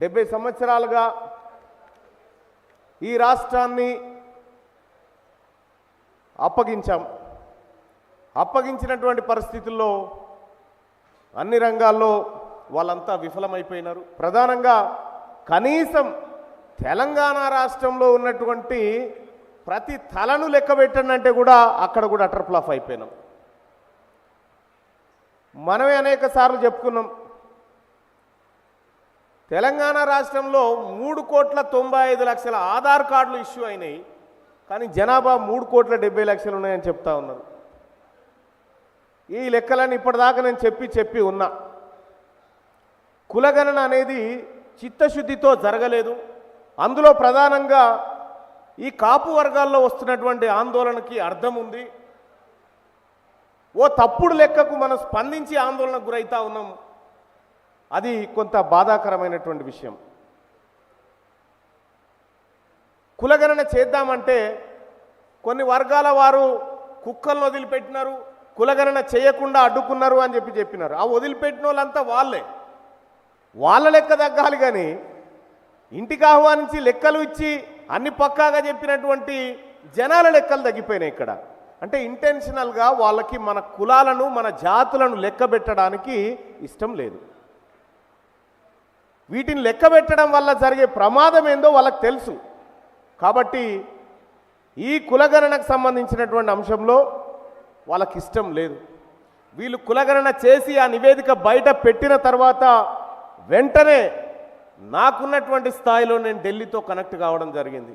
70 సంవత్సరాలుగా ఈ రాష్ట్రాన్ని అప్పగించినటువంటి పరిస్థితుల్లో అన్ని రంగాల్లో వాళ్ళంతా విఫలమైపోయినారు. ప్రధానంగా కనీసం తెలంగాణ రాష్ట్రంలో ఉన్నటువంటి ప్రతి తలను లెక్క పెట్టండి అంటే కూడా అక్కడ కూడా అటర్ ఫ్లాప్ అయిపోయినాం. మనమే అనేక సార్లు చెప్పుకున్నాం, తెలంగాణ రాష్ట్రంలో 3,95,00,000 ఆధార్ కార్డులు ఇష్యూ అయినాయి, కానీ జనాభా 3,70,00,000 ఉన్నాయని చెప్తా ఉన్నారు. ఈ లెక్కలని ఇప్పటిదాకా నేను చెప్పి ఉన్నా. కులగణన అనేది చిత్తశుద్ధితో జరగలేదు. అందులో ప్రధానంగా ఈ కాపు వర్గాల్లో వస్తున్నటువంటి ఆందోళనకి అర్థం ఉంది. ఓ తప్పుడు లెక్కకు మనం స్పందించి ఆందోళనకు గురైతా ఉన్నాం. అది కొంత బాధాకరమైనటువంటి విషయం. కులగణన చేద్దామంటే కొన్ని వర్గాల వారు కుక్కలను వదిలిపెట్టినారు, కులగణన చేయకుండా అడ్డుకున్నారు అని చెప్పినారు. ఆ వదిలిపెట్టిన వాళ్ళంతా వాళ్ళ లెక్క తగ్గాలి, కానీ ఇంటికి ఆహ్వానించి లెక్కలు ఇచ్చి అన్ని పక్కాగా చెప్పినటువంటి జనాల లెక్కలు తగ్గిపోయినాయి ఇక్కడ. అంటే ఇంటెన్షనల్గా వాళ్ళకి మన కులాలను మన జాతులను లెక్క పెట్టడానికి ఇష్టం లేదు. వీటిని లెక్క పెట్టడం వల్ల జరిగే ప్రమాదం ఏందో వాళ్ళకి తెలుసు. కాబట్టి ఈ కులగణనకు సంబంధించినటువంటి అంశంలో వాళ్ళకి ఇష్టం లేదు. వీళ్ళు కులగణన చేసి ఆ నివేదిక బయట పెట్టిన తర్వాత వెంటనే నాకున్నటువంటి స్థాయిలో నేను ఢిల్లీతో కనెక్ట్ కావడం జరిగింది.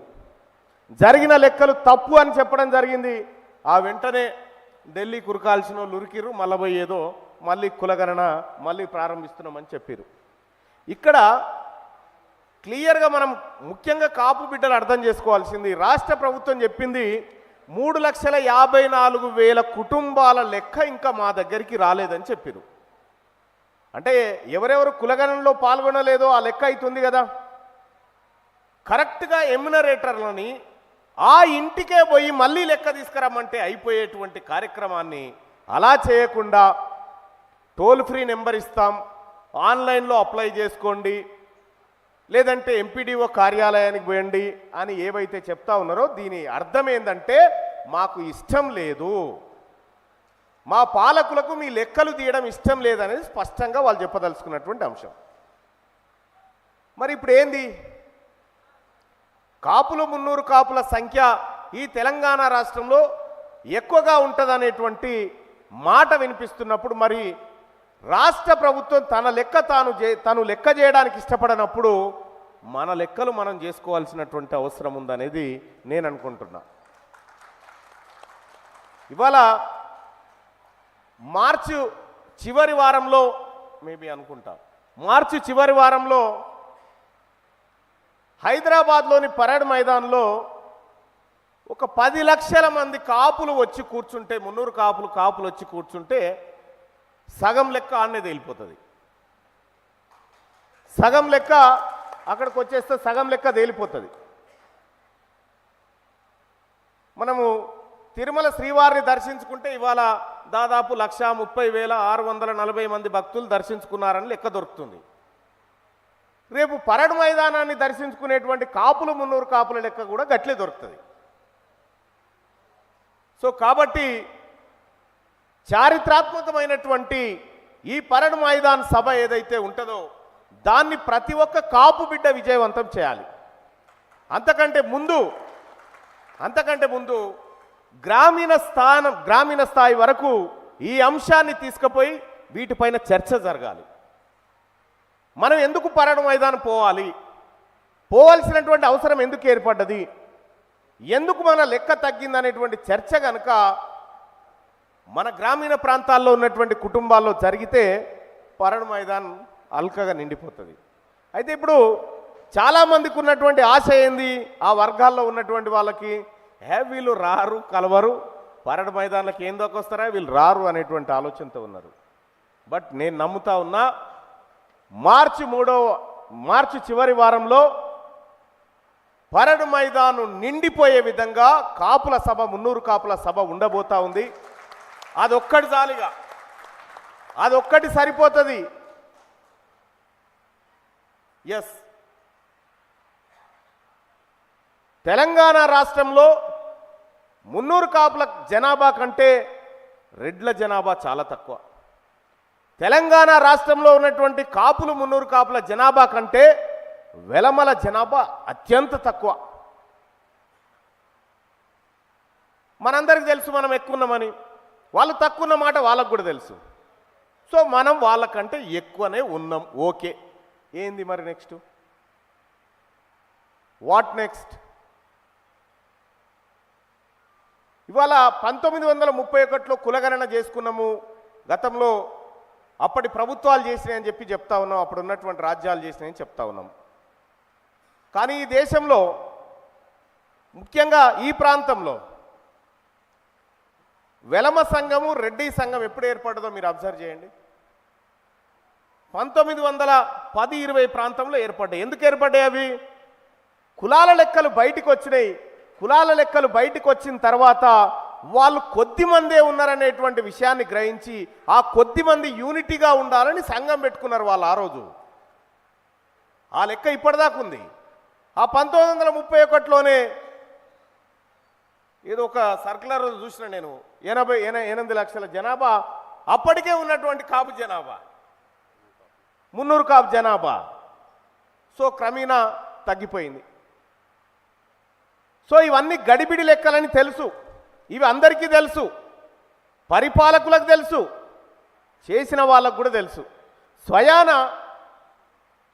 జరిగిన లెక్కలు తప్పు అని చెప్పడం జరిగింది. ఆ వెంటనే ఢిల్లీ కురకాల్సిన వాళ్ళు ఉరికిరు, మళ్ళీ పోయి ఏదో మళ్ళీ కులగణన మళ్ళీ ప్రారంభిస్తున్నామని చెప్పారు. ఇక్కడ క్లియర్గా మనం ముఖ్యంగా కాపు బిడ్డలు అర్థం చేసుకోవాల్సింది, రాష్ట్ర ప్రభుత్వం చెప్పింది 3,54,000 కుటుంబాల లెక్క ఇంకా మా దగ్గరికి రాలేదని చెప్పారు. అంటే ఎవరెవరు కులగణనలో పాల్గొనలేదో ఆ లెక్క అవుతుంది కదా. కరెక్ట్గా ఎమ్యునరేటర్లని ఆ ఇంటికే పోయి మళ్ళీ లెక్క తీసుకురమ్మంటే అయిపోయేటువంటి కార్యక్రమాన్ని అలా చేయకుండా టోల్ ఫ్రీ నెంబర్ ఇస్తాం, ఆన్లైన్లో అప్లై చేసుకోండి, లేదంటే ఎంపీడీఓ కార్యాలయానికి పోయండి అని ఏవైతే చెప్తా ఉన్నారో దీని అర్థం ఏంటంటే మాకు ఇష్టం లేదు, మా పాలకులకు మీ లెక్కలు తీయడం ఇష్టం లేదనేది స్పష్టంగా వాళ్ళు చెప్పదలుచుకున్నటువంటి అంశం. మరి ఇప్పుడు ఏంది, కాపులు 300 కాపుల సంఖ్య ఈ తెలంగాణ రాష్ట్రంలో ఎక్కువగా ఉంటుందనేటువంటి మాట వినిపిస్తున్నప్పుడు మరి రాష్ట్ర ప్రభుత్వం తన లెక్క తను లెక్క చేయడానికి ఇష్టపడనప్పుడు మన లెక్కలు మనం చేసుకోవాల్సినటువంటి అవసరం ఉందనేది నేను అనుకుంటున్నా. ఇవాళ మార్చి చివరి వారంలో మార్చి చివరి వారంలో హైదరాబాద్లోని పరేడ్ మైదాన్లో ఒక 10 లక్షల మంది కాపులు వచ్చి కూర్చుంటే, 300 కాపులు వచ్చి కూర్చుంటే సగం లెక్క ఆడనే తేలిపోతుంది. సగం లెక్క అక్కడికి వచ్చేస్తే సగం లెక్క తేలిపోతుంది. మనము తిరుమల శ్రీవారిని దర్శించుకుంటే ఇవాళ దాదాపు 1,30,640 మంది భక్తులు దర్శించుకున్నారని లెక్క దొరుకుతుంది. రేపు పరేడ్ మైదానాన్ని దర్శించుకునేటువంటి కాపులు 300 కాపుల లెక్క కూడా గట్లే దొరుకుతుంది. సో కాబట్టి చారిత్రాత్మకమైనటువంటి ఈ పరేడ్ మైదాన్ సభ ఏదైతే ఉంటుందో దాన్ని ప్రతి ఒక్క కాపు బిడ్డ విజయవంతం చేయాలి. అంతకంటే ముందు గ్రామీణ స్థాయి వరకు ఈ అంశాన్ని తీసుకుపోయి వీటిపైన చర్చ జరగాలి. మనం ఎందుకు పరేడ్ మైదానం పోవాల్సినటువంటి అవసరం ఎందుకు ఏర్పడ్డది, ఎందుకు మన లెక్క తగ్గిందనేటువంటి చర్చ కనుక మన గ్రామీణ ప్రాంతాల్లో ఉన్నటువంటి కుటుంబాల్లో జరిగితే పరేడ్ మైదానం అల్కగా నిండిపోతుంది. అయితే ఇప్పుడు చాలామందికి ఉన్నటువంటి ఆశ ఏంది, ఆ వర్గాల్లో ఉన్నటువంటి వాళ్ళకి వీళ్ళు రారు కలవరు, పరేడ్ మైదానాలకు ఏం దొక్కొస్తారా వీళ్ళు రారు అనేటువంటి ఆలోచనతో ఉన్నారు. బట్ నేను నమ్ముతా ఉన్నా మార్చి చివరి వారంలో పరేడ్ మైదానం నిండిపోయే విధంగా కాపుల సభ 300 కాపుల సభ ఉండబోతా ఉంది. అదొక్కటి చాలుగా, అదొక్కటి సరిపోతుంది. ఎస్, తెలంగాణ రాష్ట్రంలో మున్నూరు కాపుల జనాభా కంటే రెడ్ల జనాభా చాలా తక్కువ. తెలంగాణ రాష్ట్రంలో ఉన్నటువంటి కాపులు మున్నూరు కాపుల జనాభా కంటే వెలమల జనాభా అత్యంత తక్కువ. మనందరికీ తెలుసు మనం ఎక్కువ ఉన్నామని, వాళ్ళు తక్కువ ఉన్న మాట వాళ్ళకు కూడా తెలుసు. సో మనం వాళ్ళకంటే ఎక్కువనే ఉన్నాం. ఓకే, ఏంది మరి నెక్స్ట్? What next? ఇవాళ 1931లో కులగణన చేసుకున్నాము. గతంలో అప్పటి ప్రభుత్వాలు చేసినాయని చెప్పి చెప్తా ఉన్నాం, అప్పుడు ఉన్నటువంటి రాజ్యాలు చేసినాయని చెప్తా ఉన్నాం. కానీ ఈ దేశంలో ముఖ్యంగా ఈ ప్రాంతంలో వెలమ సంఘము రెడ్డి సంఘం ఎప్పుడు ఏర్పడ్డదో మీరు అబ్జర్వ్ చేయండి. 1910-20 ప్రాంతంలో ఏర్పడ్డాయి. ఎందుకు ఏర్పడ్డాయి అవి? కులాల లెక్కలు బయటికి వచ్చినాయి. కులాల లెక్కలు బయటికి వచ్చిన తర్వాత వాళ్ళు కొద్ది మందే ఉన్నారనేటువంటి విషయాన్ని గ్రహించి ఆ కొద్ది మంది యూనిటీగా ఉండాలని సంఘం పెట్టుకున్నారు వాళ్ళు. ఆ రోజు ఆ లెక్క ఇప్పటిదాకా ఉంది. ఆ 1931లోనే ఏదో ఒక సర్కులర్ చూసిన నేను, 88 లక్షల జనాభా అప్పటికే ఉన్నటువంటి కాపు జనాభా, మున్నూరు కాపు జనాభా. సో క్రమేణా తగ్గిపోయింది. సో ఇవన్నీ గడిబిడి లెక్కలని తెలుసు, ఇవి అందరికీ తెలుసు, పరిపాలకులకు తెలుసు, చేసిన వాళ్ళకు కూడా తెలుసు. స్వయాన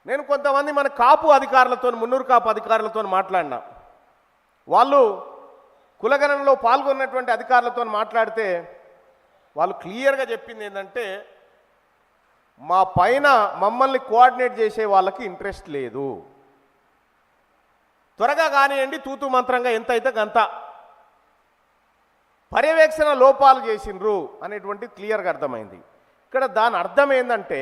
నేను కొంతమంది మన కాపు అధికారులతో, మున్నూరు కాపు అధికారులతో మాట్లాడినా. వాళ్ళు కులగణనలో పాల్గొన్నటువంటి అధికారులతో మాట్లాడితే వాళ్ళు క్లియర్గా చెప్పింది ఏంటంటే, మా పైన మమ్మల్ని కోఆర్డినేట్ చేసే వాళ్ళకి ఇంట్రెస్ట్ లేదు, త్వరగా కానివ్వండి, తూతు మంత్రంగా ఎంత అయితే గంత, పర్యవేక్షణ లోపాలు చేసిండ్రు అనేటువంటి క్లియర్గా అర్థమైంది. ఇక్కడ దాని అర్థం ఏంటంటే,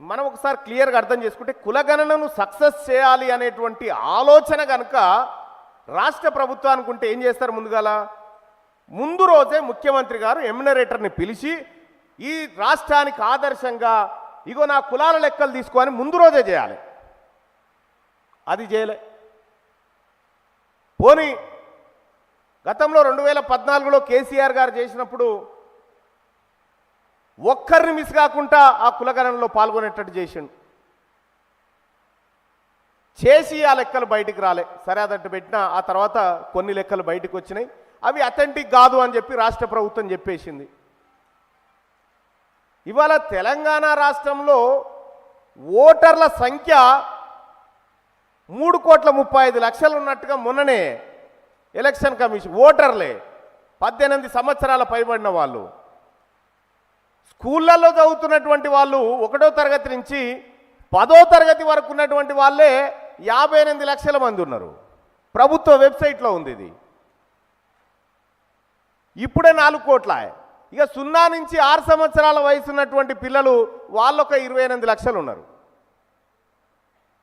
మనం ఒకసారి క్లియర్గా అర్థం చేసుకుంటే, కులగణనను సక్సెస్ చేయాలి అనేటువంటి ఆలోచన కనుక రాష్ట్ర ప్రభుత్వానికి ఉంటే ఏం చేస్తారు? ముందు రోజే ముఖ్యమంత్రి గారు ఎమ్యునరేటర్ని పిలిచి ఈ రాష్ట్రానికి ఆదర్శంగా ఇగో నా కులాల లెక్కలు తీసుకొని ముందు రోజే చేయాలి. అది చేయలే. పోనీ గతంలో 2014లో కేసీఆర్ గారు చేసినప్పుడు ఒక్కరిని మిస్ కాకుండా ఆ కులగణనలో పాల్గొనేటట్టు చేసిండు. చేసి ఆ లెక్కలు బయటికి రాలే. సరే అదట్టు పెట్టినా ఆ తర్వాత కొన్ని లెక్కలు బయటకు వచ్చినాయి. అవి అథెంటిక్ కాదు అని చెప్పి రాష్ట్ర ప్రభుత్వం చెప్పేసింది. ఇవాళ తెలంగాణ రాష్ట్రంలో ఓటర్ల సంఖ్య 3,35,00,000 ఉన్నట్టుగా మొన్ననే ఎలక్షన్ కమిషన్ ఓటర్లే 18 సంవత్సరాల పైబడిన వాళ్ళు, స్కూళ్ళల్లో చదువుతున్నటువంటి వాళ్ళు 1వ తరగతి నుంచి 10వ తరగతి వరకు ఉన్నటువంటి వాళ్ళే 58 లక్షల మంది ఉన్నారు. ప్రభుత్వ వెబ్సైట్లో ఉంది ఇది. ఇప్పుడే 4 కోట్ల. ఇక 0 నుంచి 6 సంవత్సరాల వయసు ఉన్నటువంటి పిల్లలు వాళ్ళొక 28 లక్షలు ఉన్నారు.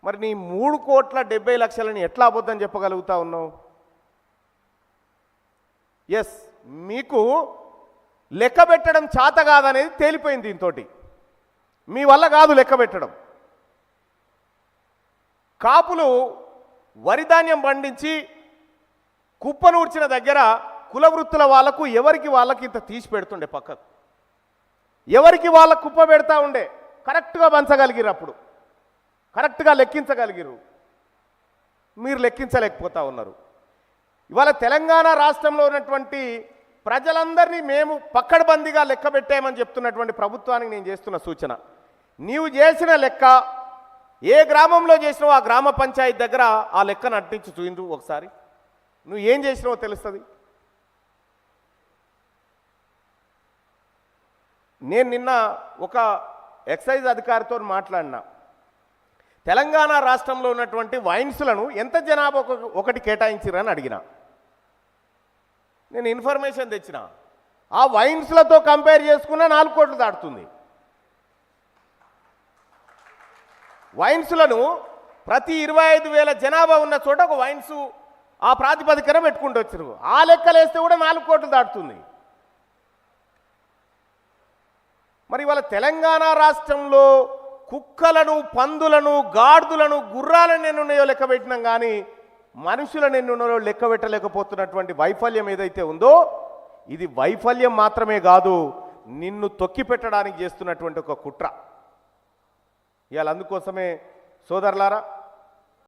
మరి నీ 3,70,00,000ని ఎట్లా అబద్ధం చెప్పగలుగుతా ఉన్నావు? ఎస్, మీకు లెక్క పెట్టడం చేత కాదనేది తేలిపోయింది. దీంతో మీ వల్ల కాదు లెక్క పెట్టడం. కాపులు వరిధాన్యం పండించి కుప్పనూర్చిన దగ్గర కుల వృత్తుల వాళ్ళకు ఎవరికి వాళ్ళకి ఇంత తీసి పెడుతుండే, పక్కకు ఎవరికి వాళ్ళ కుప్ప పెడతా ఉండే. కరెక్ట్గా పంచగలిగిరు, అప్పుడు కరెక్ట్గా లెక్కించగలిగిరు. మీరు లెక్కించలేకపోతా ఉన్నారు. ఇవాళ తెలంగాణ రాష్ట్రంలో ఉన్నటువంటి ప్రజలందరినీ మేము పక్కడబందీగా లెక్క పెట్టామని చెప్తున్నటువంటి ప్రభుత్వానికి నేను చేస్తున్న సూచన, నీవు చేసిన లెక్క ఏ గ్రామంలో చేసినావో ఆ గ్రామ పంచాయతీ దగ్గర ఆ లెక్కను అట్టించి చూయిండు ఒకసారి. నువ్వు ఏం చేసినావో తెలుస్తుంది. నేను నిన్న ఒక ఎక్సైజ్ అధికారితో మాట్లాడినా. తెలంగాణ రాష్ట్రంలో ఉన్నటువంటి వైన్స్లను ఎంత జనాభా ఒకటి కేటాయించిరని అడిగిన. నేను ఇన్ఫర్మేషన్ తెచ్చిన. ఆ వైన్స్లతో కంపేర్ చేసుకున్న 4 కోట్లు దాటుతుంది. వైన్స్లను ప్రతి 25,000 జనాభా ఉన్న చోట ఒక వైన్స్ ఆ ప్రాతిపదికన పెట్టుకుంటూ వచ్చారు. ఆ లెక్కలేస్తే కూడా 4 కోట్లు దాటుతుంది. మరి ఇవాళ తెలంగాణ రాష్ట్రంలో కుక్కలను, పందులను, గాడిదలను, గుర్రాలను ఎన్ని ఉన్నాయో లెక్క పెట్టినాం. కానీ మనుషులను ఎన్నున్నో లెక్క పెట్టలేకపోతున్నటువంటి వైఫల్యం ఏదైతే ఉందో ఇది వైఫల్యం మాత్రమే కాదు, నిన్ను తొక్కి పెట్టడానికి చేస్తున్నటువంటి ఒక కుట్ర. ఇవాళ అందుకోసమే సోదరులారా